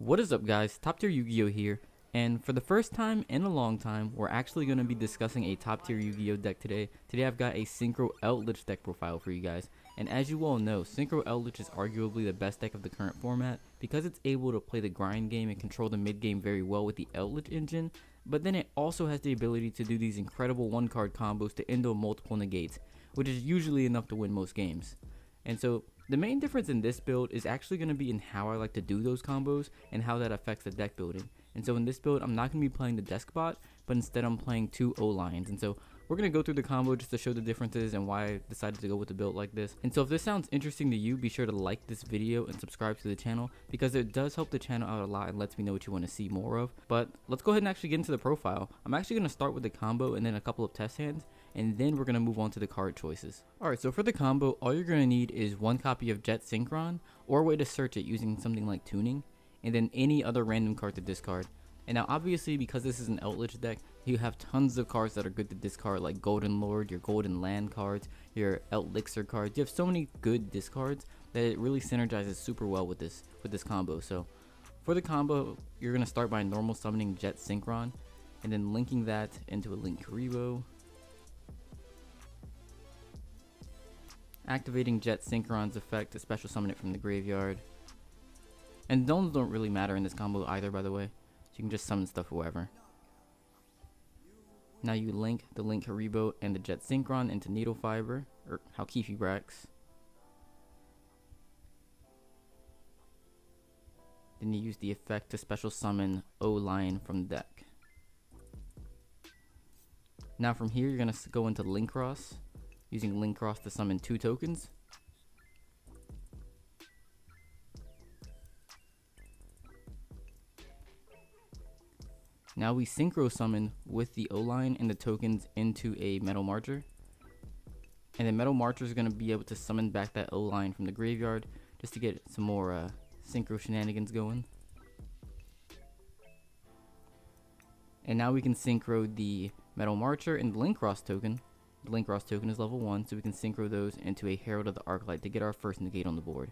What is up, guys? TopTierYugioh here, and for the first time in a long time, we're actually going to be discussing a top tier Yu-Gi-Oh deck today. Today I've got a Synchro Eldlich deck profile for you guys, and as you all know, Synchro Eldlich is arguably the best deck of the current format because it's able to play the grind game and control the mid game very well with the Eldlich engine, but then it also has the ability to do these incredible one card combos to end on multiple negates, which is usually enough to win most games. And so the main difference in this build is actually going to be in how I like to do those combos and how that affects the deck building. And so in this build, I'm not going to be playing the Deskbot, but instead I'm playing two O-Lions. And so we're going to go through the combo just to show the differences and why I decided to go with the build like this. And so if this sounds interesting to you, be sure to like this video and subscribe to the channel because it does help the channel out a lot and lets me know what you want to see more of. But let's go ahead and actually get into the profile. I'm actually going to start with the combo and then a couple of test hands, and then we're going to move on to the card choices. Alright, so for the combo, all you're going to need is one copy of Jet Synchron, or a way to search it using something like tuning, and then any other random card to discard. And now obviously, because this is an Eldlich deck, you have tons of cards that are good to discard, like Golden Lord, your Golden Land cards, your Elixir cards. You have so many good discards that it really synergizes super well with this combo. So for the combo, you're going to start by normal summoning Jet Synchron, and then linking that into a Linkross, activating Jet Synchron's effect to special summon it from the graveyard. And zones don't really matter in this combo either, by the way. So you can just summon stuff wherever. Now you link the Linkross and the Jet Synchron into Needlefiber, or Halkifi Brax. Then you use the effect to special summon O-Lion from the deck. Now from here, you're going to go into Linkross, using Linkross to summon 2 tokens. Now we synchro summon with the O-Lion and the tokens into a Metal Marcher. And the Metal Marcher is going to be able to summon back that O-Lion from the graveyard just to get some more synchro shenanigans going. And now we can synchro the Metal Marcher and the Linkross token. The Linkross token is level 1, so we can synchro those into a Herald of the Arclight to get our first negate on the board.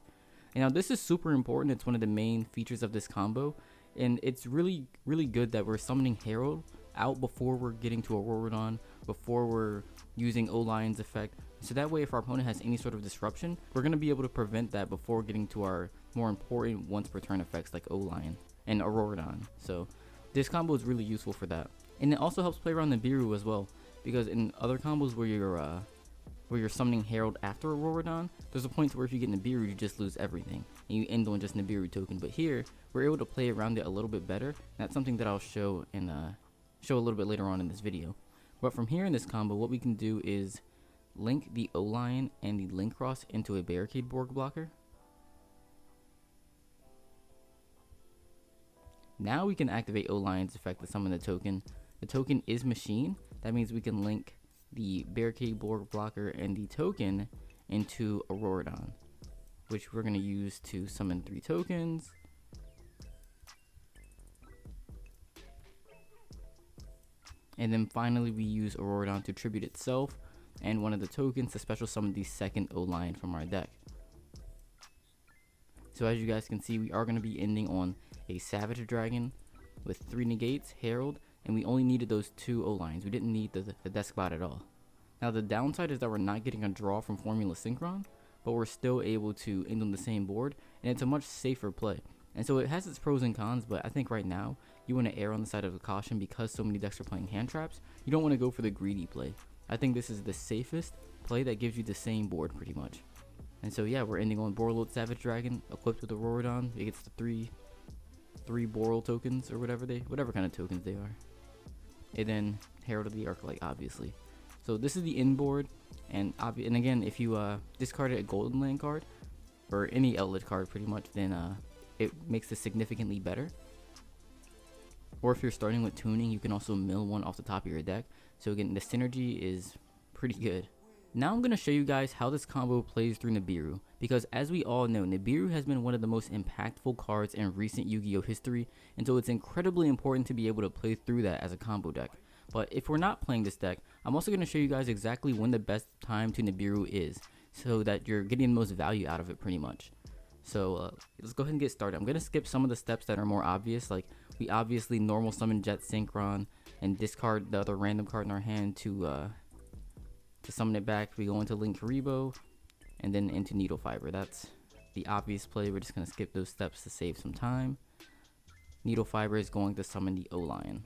And now this is super important. It's one of the main features of this combo, and it's really good that we're summoning Herald out before we're getting to Auroradon, before we're using O-Lion's effect. So that way, if our opponent has any sort of disruption, we're going to be able to prevent that before getting to our more important once per turn effects like O-Lion and Auroradon. So this combo is really useful for that. And it also helps play around Nibiru as well, because in other combos where you're summoning Herald after Auroradon, there's a point where if you get Nibiru, you just lose everything and you end on just Nibiru token. But here, we're able to play around it a little bit better. And that's something that I'll show a little bit later on in this video. But from here in this combo, what we can do is link the O-Lion and the Linkross into a Barricade Borg blocker. Now we can activate O-Lion's effect to summon the token. The token is machine. That means we can link the Barricade Borg blocker and the token into Auroradon, which we're going to use to summon 3 tokens. And then finally we use Auroradon to tribute itself and one of the tokens to special summon the second O-Lion from our deck. So as you guys can see, we are going to be ending on a Savage Dragon with 3 negates, Herald, and we only needed those 2 O-Lions. We didn't need the Deskbot at all. Now the downside is that we're not getting a draw from Formula Synchron, but we're still able to end on the same board, and it's a much safer play. And so it has its pros and cons, but I think right now you want to err on the side of the caution because so many decks are playing hand traps. You don't want to go for the greedy play. I think this is the safest play that gives you the same board pretty much. And so yeah, we're ending on Borreload Savage Dragon equipped with Auroradon. It gets the three Boral tokens or whatever kind of tokens they are. And then Herald of the Arclight, obviously. So this is the end board, and again, if you discarded a Golden Land card or any Eldlich card, pretty much, then it makes this significantly better. Or if you're starting with tuning, you can also mill one off the top of your deck. So again, the synergy is pretty good. Now I'm going to show you guys how this combo plays through Nibiru, because as we all know, Nibiru has been one of the most impactful cards in recent Yu-Gi-Oh history, and so it's incredibly important to be able to play through that as a combo deck. But if we're not playing this deck, I'm also going to show you guys exactly when the best time to Nibiru is, so that you're getting the most value out of it pretty much. So let's go ahead and get started. I'm gonna skip some of the steps that are more obvious, like we obviously normal summon Jet Synchron and discard the other random card in our hand to summon it back. We go into Linkross and then into Needlefiber. That's the obvious play. We're just gonna skip those steps to save some time. Needlefiber is going to summon the O-Lion.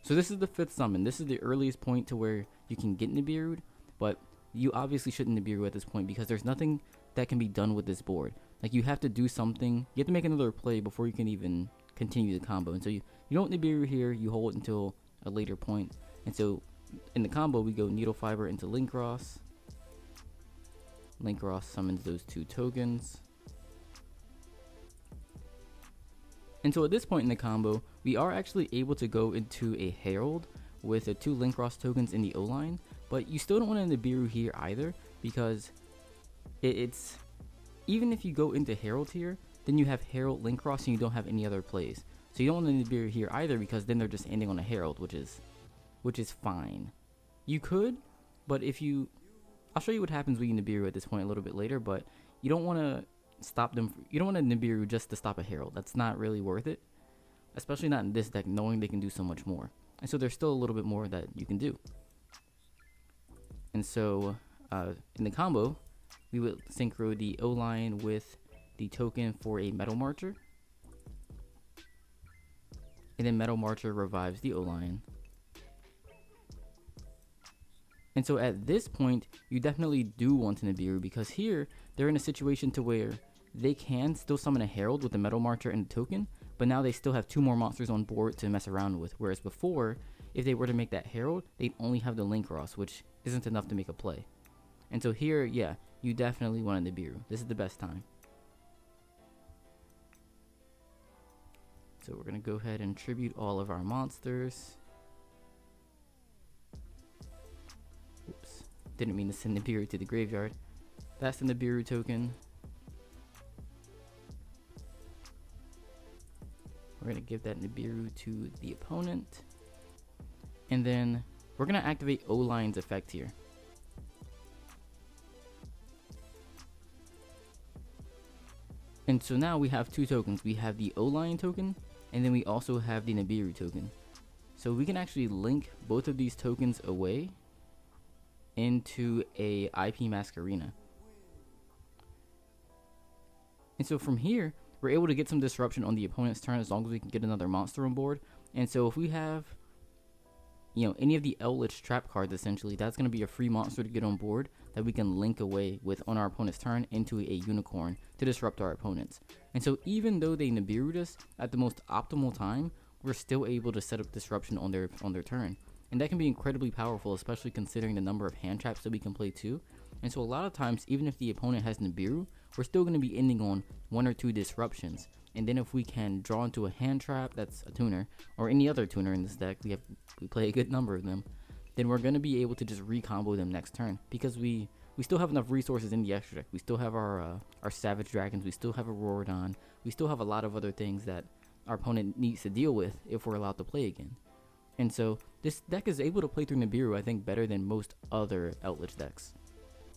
So this is the 5th summon. This is the earliest point to where you can get Nibiru, but you obviously shouldn't Nibiru at this point because there's nothing that can be done with this board. Like, you have to do something. You have to make another play before you can even continue the combo. And so you don't Nibiru here. You hold until a later point. And so in the combo, we go Needlefiber into Linkross. Linkross summons those 2 tokens. And so at this point in the combo, we are actually able to go into a Herald with the 2 Linkross tokens in the O-Line, but you still don't want to Nibiru here either, because it's even if you go into Herald here, then you have Herald Linkross and you don't have any other plays. So you don't want to Nibiru here either, because then they're just ending on a Herald, which is fine. You could, but I'll show you what happens when you Nibiru at this point a little bit later, but you don't want to stop them. You don't want to Nibiru just to stop a Herald. That's not really worth it, especially not in this deck, knowing they can do so much more. And so there's still a little bit more that you can do. And so in the combo, we would synchro the O-Lion with the token for a Metal Marcher, and then Metal Marcher revives the O-Lion. And so at this point, you definitely do want to Nibiru, because here they're in a situation to where they can still summon a Herald with the Metal Marcher and the token, but now they still have 2 more monsters on board to mess around with. Whereas before, if they were to make that Herald, they'd only have the Linkross, which isn't enough to make a play. And so here, yeah, you definitely want to Nibiru. This is the best time. So we're going to go ahead and tribute all of our monsters. Oops, didn't mean to send Nibiru to the graveyard. That's the Nibiru token. We're going to give that Nibiru to the opponent. And then we're going to activate O-Lion's effect here. And so now we have 2 tokens. We have the O-Lion token, and then we also have the Nibiru token. So we can actually link both of these tokens away into a IP Masquerena. And so from here, we're able to get some disruption on the opponent's turn as long as we can get another monster on board. And so if we have, any of the Eldlich trap cards, essentially, that's going to be a free monster to get on board that we can link away with on our opponent's turn into a unicorn to disrupt our opponents. And so even though they Nibiru'd us at the most optimal time, we're still able to set up disruption on their turn. And that can be incredibly powerful, especially considering the number of hand traps that we can play too. And so a lot of times, even if the opponent has Nibiru, we're still going to be ending on 1 or 2 disruptions. And then if we can draw into a hand trap that's a tuner, or any other tuner in this deck, we play a good number of them, then we're going to be able to just recombo them next turn, because we still have enough resources in the extra deck. We still have our Savage Dragons, we still have Auroradon, we still have a lot of other things that our opponent needs to deal with if we're allowed to play again. And so this deck is able to play through Nibiru, I think, better than most other Eldlich decks.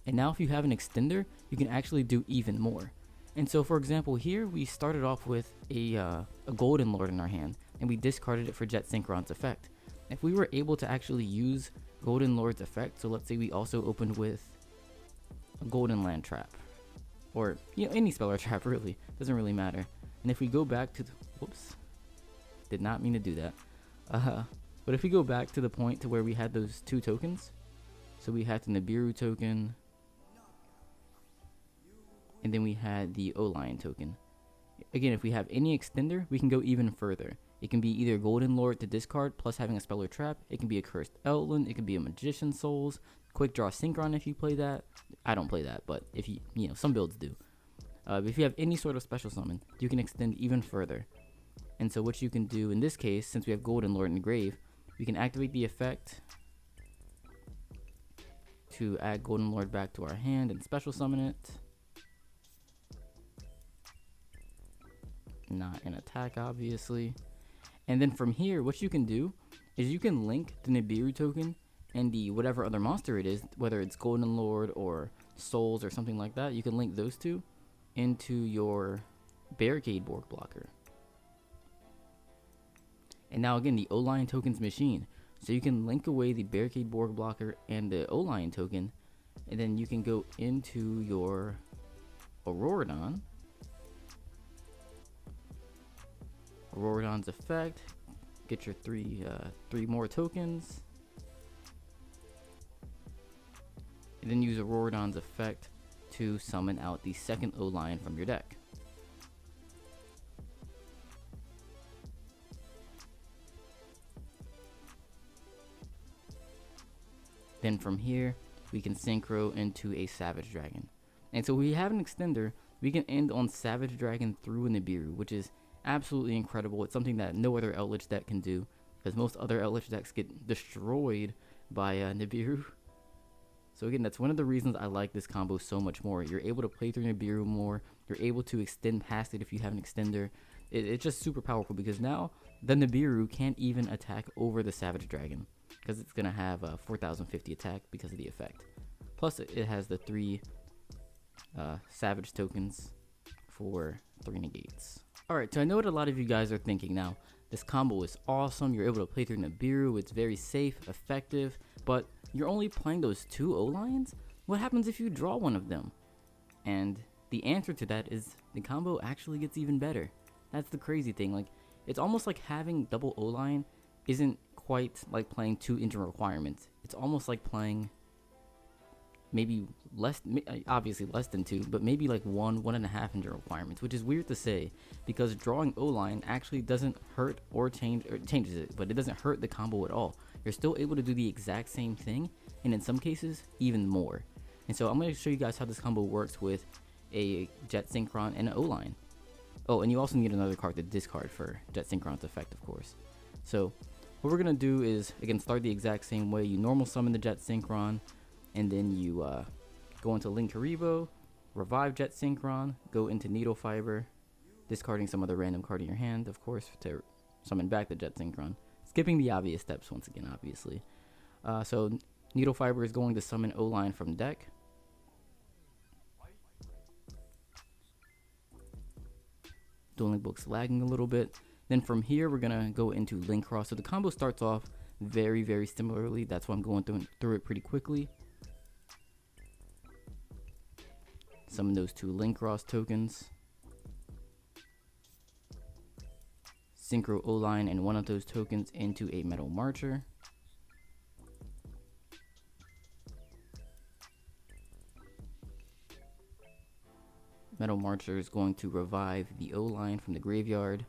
And now if you have an extender, you can actually do even more. And so for example, here we started off with a Golden Lord in our hand, and we discarded it for Jet Synchron's effect. If we were able to actually use Golden Lord's effect, so let's say we also opened with a Golden Land Trap, or any spell or trap, really, doesn't really matter. And if we go back to whoops, did not mean to do that. But if we go back to the point to where we had those 2 tokens, so we had the Nibiru token, and then we had the O-Lion token. Again, if we have any extender, we can go even further. It can be either Golden Lord to discard plus having a spell or trap. It can be a Cursed Outland. It can be a Magician's Souls. Quick Draw Synchron if you play that. I don't play that, but if some builds do. If you have any sort of special summon, you can extend even further. And so what you can do in this case, since we have Golden Lord in the grave, we can activate the effect to add Golden Lord back to our hand and special summon it. Not an attack, obviously. And then from here, what you can do is you can link the Nibiru token and the whatever other monster it is, whether it's Golden Lord or Souls or something like that. You can link those 2, into your Barricade Borg blocker. And now again, the O-Lion token's machine. So you can link away the Barricade Borg blocker and the O-Lion token, and then you can go into your Auroradon. Auroradon's effect. Get your three more tokens. And then use Auroradon's effect to summon out the second O-Lion from your deck. Then from here, we can synchro into a Savage Dragon. And so we have an extender, we can end on Savage Dragon through a Nibiru, which is absolutely incredible. It's something that no other Eldlich deck can do, because most other Eldlich decks get destroyed by Nibiru. So again, that's one of the reasons I like this combo so much more. You're able to play through Nibiru more, you're able to extend past it if you have an extender. It's just super powerful, because now the Nibiru can't even attack over the Savage Dragon, because it's going to have a 4050 attack because of the effect. Plus it has the 3 Savage tokens for 3 negates. Alright, so I know what a lot of you guys are thinking now. This combo is awesome, you're able to play through Nibiru, it's very safe, effective, but you're only playing those 2 O-Lions? What happens if you draw one of them? And the answer to that is the combo actually gets even better. That's the crazy thing. Like, it's almost like having double O-Lion isn't quite like playing 2 engine requirements. It's almost like playing maybe less, obviously less than 2, but maybe like 1.5 engine requirements, which is weird to say, because drawing O-Lion actually doesn't hurt or changes it, but it doesn't hurt the combo at all. You're still able to do the exact same thing, and in some cases, even more. And so I'm going to show you guys how this combo works with a Jet Synchron and an O-Lion. Oh, and you also need another card to discard for Jet Synchron's effect, of course. So what we're going to do is, again, start the exact same way. You normal summon the Jet Synchron, and then you go into Linkross, revive Jet Synchron, go into Needlefiber, discarding some other random card in your hand, of course, to summon back the Jet Synchron. Skipping the obvious steps once again, obviously. So Needlefiber is going to summon O-Lion from deck. Dueling Book's lagging a little bit. Then from here, we're going to go into Linkross. So the combo starts off very, very similarly. That's why I'm going through it pretty quickly. Summon those 2 Linkross tokens. Synchro O-Lion and one of those tokens into a Metal Marcher. Metal Marcher is going to revive the O-Lion from the graveyard.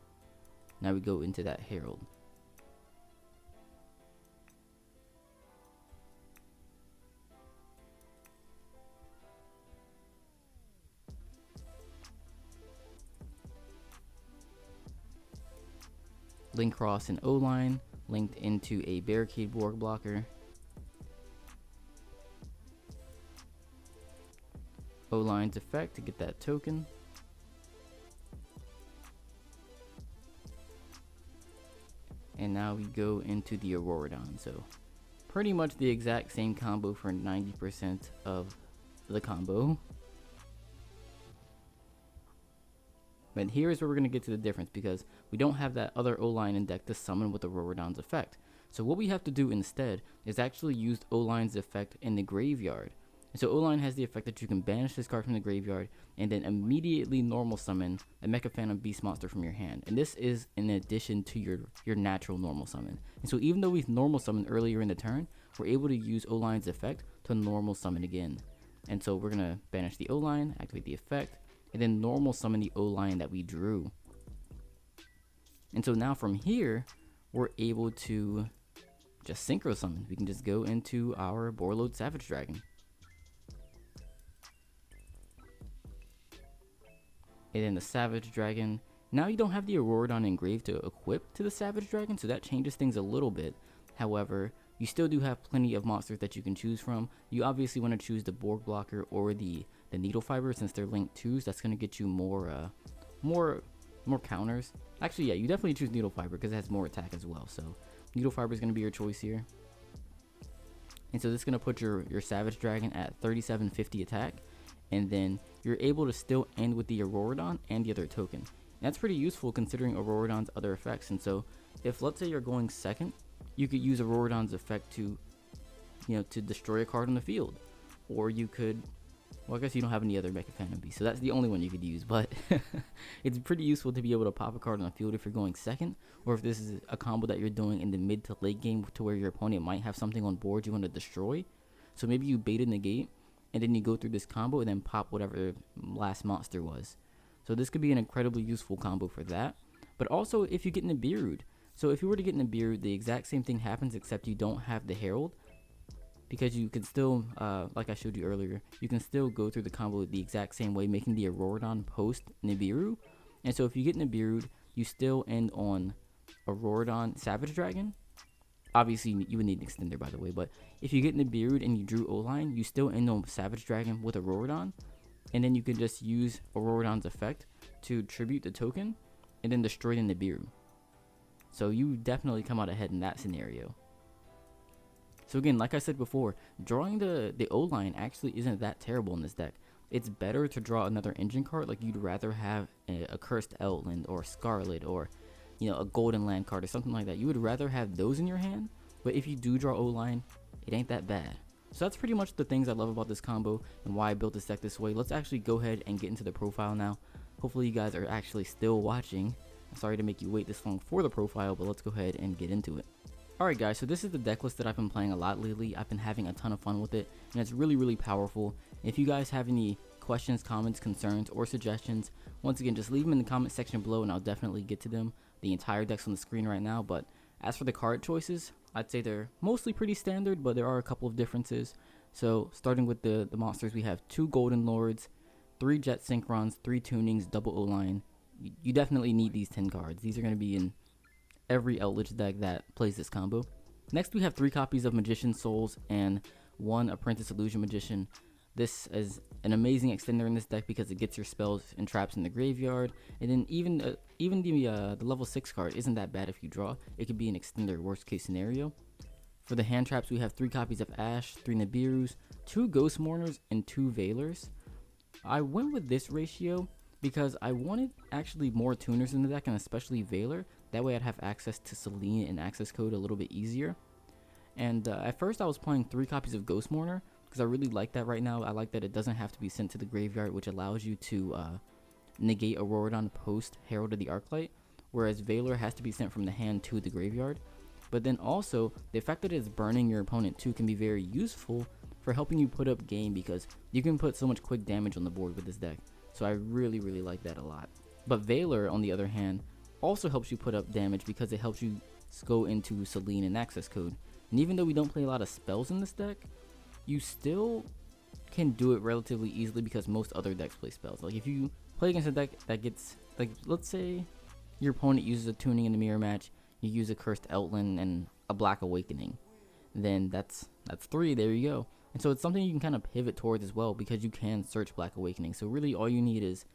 Now we go into that Herald. Linkross and O-Lion linked into a Barricade Borg blocker. O-Lion's effect to get that token. And now we go into the Auroradon. So pretty much the exact same combo for 90% of the combo. But here's where we're going to get to the difference, because we don't have that other O-Lion in deck to summon with Auroradon's effect. So what we have to do instead is actually use O-Lion's effect in the graveyard. And so O-Lion has the effect that you can banish this card from the graveyard and then immediately normal summon a Mecha Phantom Beast monster from your hand. And this is in addition to your natural normal summon. And so even though we've normal summoned earlier in the turn, we're able to use O-Lion's effect to normal summon again. And so we're going to banish the O-Lion, activate the effect, and then normal summon the O-Lion that we drew. And so now from here, we're able to just synchro summon. We can just go into our Borload Savage Dragon. And then the Savage Dragon. Now you don't have the Auroradon engraved to equip to the Savage Dragon, so that changes things a little bit. However, you still do have plenty of monsters that you can choose from. You obviously want to choose the Borg blocker or the Needlefiber, since they're linked 2s. That's going to get you more counters. Actually, yeah, you definitely choose Needlefiber because it has more attack as well. So Needlefiber is going to be your choice here. And so this is going to put your Savage Dragon at 3750 attack. and then you're able to still end with the Auroradon and the other token. And that's pretty useful considering Auroradon's other effects. And so if let's say you're going second, you could use Auroradon's effect to, to destroy a card on the field. Or you could, well, I guess you don't have any other Mecha Phantom Beast, so that's the only one you could use, but it's pretty useful to be able to pop a card on the field if you're going second, or if this is a combo that you're doing in the mid to late game to where your opponent might have something on board you want to destroy. So maybe you bait a negate, and then you go through this combo and then pop whatever last monster was. So this could be an incredibly useful combo for that. But also if you get Nibiru'd. So if you were to get Nibiru'd, the exact same thing happens except you don't have the Herald. Because you can still, like I showed you earlier, you can still go through the combo the exact same way, making the Auroradon post Nibiru. And so if you get Nibiru'd, you still end on Auroradon Savage Dragon. Obviously, you would need an extender, by the way, but if you get Nibiru'd and you drew O-Lion, you still end on Savage Dragon with Auroradon, and then you can just use Auroradon's effect to tribute the token, and then destroy the Nibiru. So you definitely come out ahead in that scenario. So again, like I said before, drawing the O-Lion actually isn't that terrible in this deck. It's better to draw another engine card, like you'd rather have a Cursed Outland or Scarlet or a Golden Land card or something like that. You would rather have those in your hand, but if you do draw O-Lion, it ain't that bad. So that's pretty much the things I love about this combo and why I built this deck this way. Let's actually go ahead and get into the profile now. Hopefully you guys are actually still watching. I'm sorry to make you wait this long for the profile, but let's go ahead and get into it. Alright guys, so this is the deck list that I've been playing a lot lately. I've been having a ton of fun with it, and it's really powerful. If you guys have any questions, comments, concerns, or suggestions, once again, just leave them in the comment section below and I'll definitely get to them. The entire deck's on the screen right now, but as for the card choices, I'd say they're mostly pretty standard, but there are a couple of differences. So starting with the monsters, we have 2 Golden Lords, 3 Jet Synchrons, 3 Tunings, double O-Lion. You definitely need these 10 cards. These are going to be in every Eldlich deck that plays this combo. Next, we have 3 copies of Magician's Souls and 1 Apprentice Illusion Magician. This is an amazing extender in this deck because it gets your spells and traps in the graveyard, and then even the level 6 card isn't that bad if you draw. It could be an extender worst case scenario. For the hand traps, we have 3 copies of Ash, 3 Nibirus, 2 Ghost Mourners, and 2 Veilers. I went with this ratio because I wanted actually more tuners in the deck, and especially Veiler. That way I'd have access to Selene and access code a little bit easier. And at first I was playing 3 copies of Ghost Mourner because I really like that right now. I like that it doesn't have to be sent to the graveyard, which allows you to negate Auroradon post Herald of the Arclight, whereas Veiler has to be sent from the hand to the graveyard. But then also, the fact that it's burning your opponent too can be very useful for helping you put up game because you can put so much quick damage on the board with this deck. So I really like that a lot. But Veiler, on the other hand, also helps you put up damage because it helps you go into Selene and access code. And even though we don't play a lot of spells in this deck, you still can do it relatively easily because most other decks play spells. Like if you play against a deck that gets, like let's say your opponent uses a tuning in the mirror match, you use a Cursed Outland and a Black Awakening, then that's 3, there you go. And so it's something you can kind of pivot towards as well because you can search Black Awakening. So really all you need is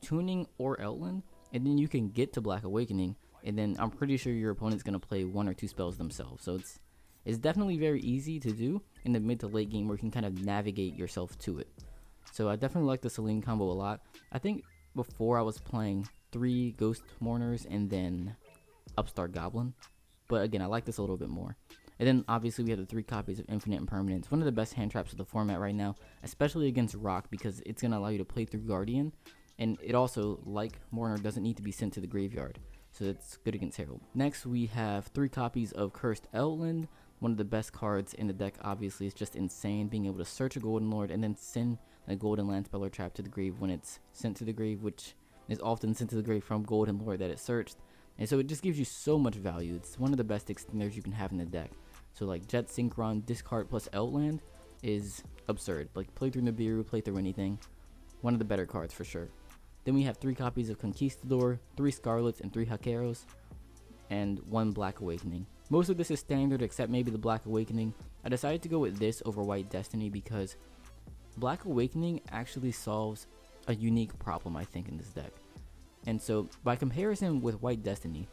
tuning or Outland, and then you can get to Black Awakening, and then I'm pretty sure your opponent's going to play 1 or 2 spells themselves. So it's definitely very easy to do in the mid to late game where you can kind of navigate yourself to it. So I definitely like the Selene combo a lot. I think before I was playing 3 Ghost Mourners and then Upstart Goblin, but again I like this a little bit more. And then obviously we have the 3 copies of Infinite Impermanence, one of the best hand traps of the format right now, especially against Rock because it's going to allow you to play through Guardian, and it also, like Mourner, doesn't need to be sent to the graveyard, so it's good against Herald. Next we have 3 copies of Cursed Outland, one of the best cards in the deck. Obviously it's just insane being able to search a Golden Lord and then send a Golden Land spell or trap to the grave when it's sent to the grave, which is often sent to the grave from Golden Lord that it searched. And so it just gives you so much value. It's one of the best extenders you can have in the deck. So like Jet Synchron, discard plus Outland is absurd. Like play through Nibiru, play through anything. One of the better cards for sure. Then we have 3 copies of Conquistador, 3 Scarlets, and 3 Hakeros, and 1 Black Awakening. Most of this is standard except maybe the Black Awakening. I decided to go with this over White Destiny because Black Awakening actually solves a unique problem I think in this deck. And so by comparison with White Destiny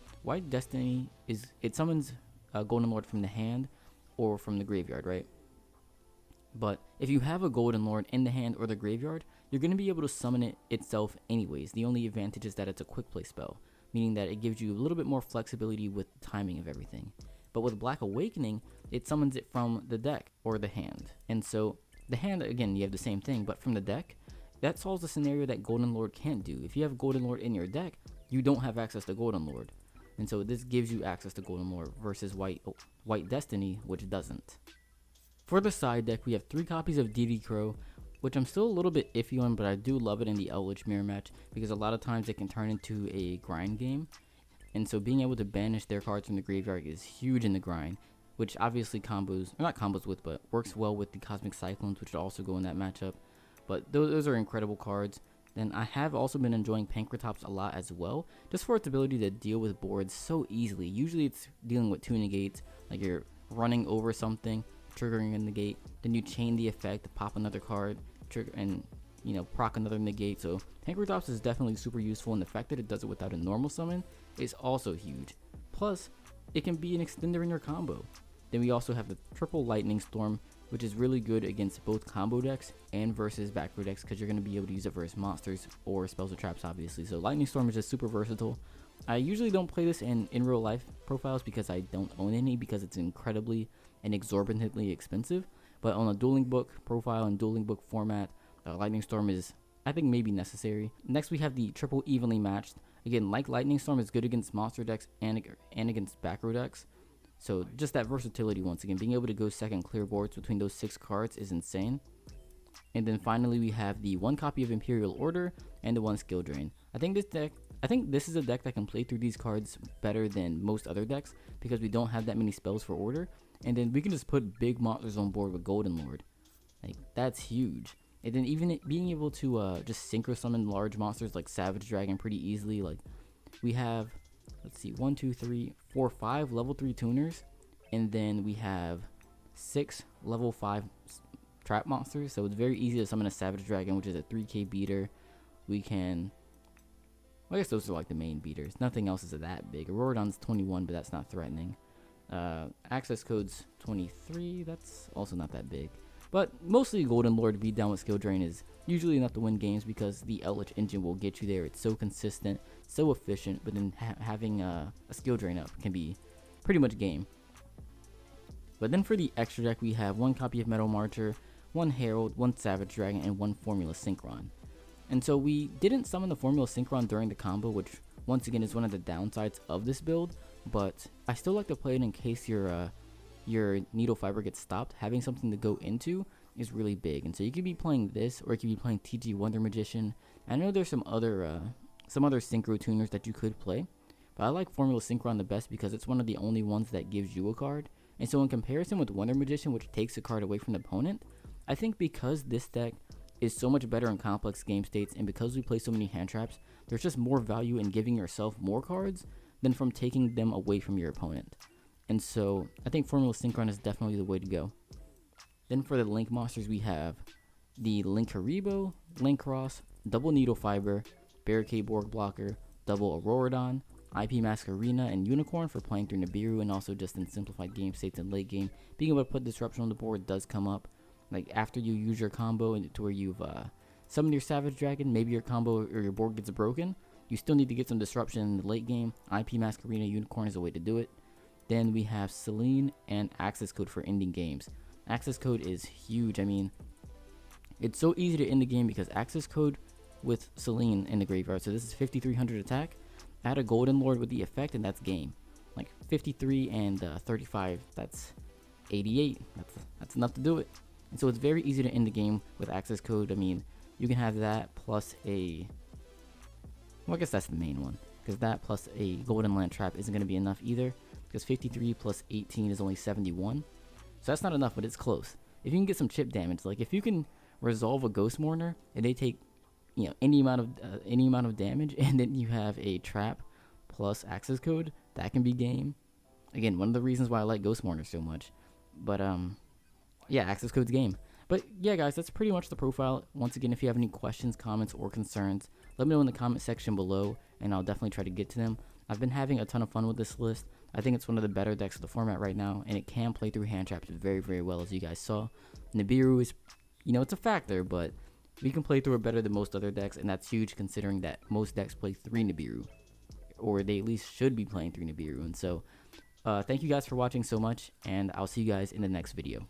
is, it summons a Golden Lord from the hand or from the graveyard, right? But if you have a Golden Lord in the hand or the graveyard, you're going to be able to summon it itself anyways. The only advantage is that it's a quick play spell, meaning that it gives you a little bit more flexibility with the timing of everything. But with Black Awakening, it summons it from the deck or the hand. And so the hand, again, you have the same thing, but from the deck, that solves a scenario that Golden Lord can't do. If you have Golden Lord in your deck, you don't have access to Golden Lord. And so this gives you access to Golden Lord versus White Destiny, which doesn't. For the side deck, we have 3 copies of DD Crow, which I'm still a little bit iffy on, but I do love it in the Eldlich mirror match because a lot of times it can turn into a grind game. And so being able to banish their cards from the graveyard is huge in the grind, which obviously but works well with the Cosmic Cyclones, which also go in that matchup. But those are incredible cards. Then I have also been enjoying Pankratops a lot as well, just for its ability to deal with boards so easily. Usually it's dealing with 2 negates, like you're running over something, triggering a negate, then you chain the effect to pop another card, trigger, and proc another negate. So Pankratops is definitely super useful, and the fact that it does it without a normal summon is also huge. Plus, it can be an extender in your combo. Then we also have the triple Lightning Storm, which is really good against both combo decks and versus backrow decks, because you're going to be able to use it versus monsters or spells or traps, obviously. So Lightning Storm is just super versatile. I usually don't play this in real life profiles because I don't own any, because it's incredibly and exorbitantly expensive. But on a dueling book profile and dueling book format, Lightning Storm is, I think, maybe necessary. Next we have the triple Evenly Matched. Again, like Lightning Storm, is good against monster decks and against backrow decks. So just that versatility, once again, being able to go second clear boards between those 6 cards is insane. And then finally we have the 1 copy of Imperial Order and the 1 Skill Drain. I think this is a deck that can play through these cards better than most other decks, because we don't have that many spells for Order, and then we can just put big monsters on board with Golden Lord. Like, that's huge. And then even being able to just synchro summon large monsters like Savage Dragon pretty easily. Like, we have, let's see, 1, 2, 3, 4, 5 level 3 tuners, and then we have 6 level 5 trap monsters. So it's very easy to summon a Savage Dragon, which is a 3k beater. We can, well, I guess those are like the main beaters. Nothing else is that big. Auroradon's 21, but that's not threatening. Access code's 23, that's also not that big. But mostly Golden Lord beat down with Skill Drain is usually enough to win games, because the Eldlich engine will get you there. It's so consistent, so efficient, but then having a Skill Drain up can be pretty much game. But then for the extra deck, we have 1 copy of Metal Marcher, 1 Herald, 1 Savage Dragon, and 1 Formula Synchron. And so we didn't summon the Formula Synchron during the combo, which once again is one of the downsides of this build, but I still like to play it in case your Needlefiber gets stopped. Having something to go into is really big. And so you could be playing this, or you could be playing TG Wonder Magician. I know there's some other synchro tuners that you could play, but I like Formula Synchron the best because it's one of the only ones that gives you a card. And so in comparison with Wonder Magician, which takes a card away from the opponent, I think because this deck is so much better in complex game states, and because we play so many hand traps, there's just more value in giving yourself more cards than from taking them away from your opponent. And so I think Formula Synchron is definitely the way to go. Then for the Link monsters, we have the Linkaribo, Linkross, double Needlefiber, Barricade Borg Blocker, double Auroradon, IP Masquerena, and Unicorn for playing through Nibiru, and also just in simplified game states and late game. Being able to put Disruption on the board does come up. Like after you use your combo to where you've summoned your Savage Dragon, maybe your combo or your board gets broken, you still need to get some Disruption in the late game. IP Masquerena, Unicorn is a way to do it. Then we have Selene and Access Code for ending games. Access Code is huge. I mean, it's so easy to end the game because Access Code with Selene in the graveyard. So this is 5300 attack. Add a Golden Lord with the effect, and that's game. Like 53 and 35, that's 88. That's enough to do it. And so it's very easy to end the game with Access Code. I mean, you can have that plus a, well, I guess that's the main one, because that plus a Golden Land Trap isn't going to be enough either, because 53 plus 18 is only 71. So that's not enough, but it's close. If you can get some chip damage, like if you can resolve a Ghost Mourner and they take, you know, any amount of damage, and then you have a trap plus Access Code, that can be game. Again, one of the reasons why I like Ghost Mourner so much. But yeah, Access Code's game. But yeah, guys, that's pretty much the profile. Once again, if you have any questions, comments, or concerns, let me know in the comment section below, and I'll definitely try to get to them. I've been having a ton of fun with this list. I think it's one of the better decks of the format right now, and it can play through hand traps very, very well, as you guys saw. Nibiru is, it's a factor, but we can play through it better than most other decks, and that's huge considering that most decks play 3 Nibiru, or they at least should be playing 3 Nibiru. And so, thank you guys for watching so much, and I'll see you guys in the next video.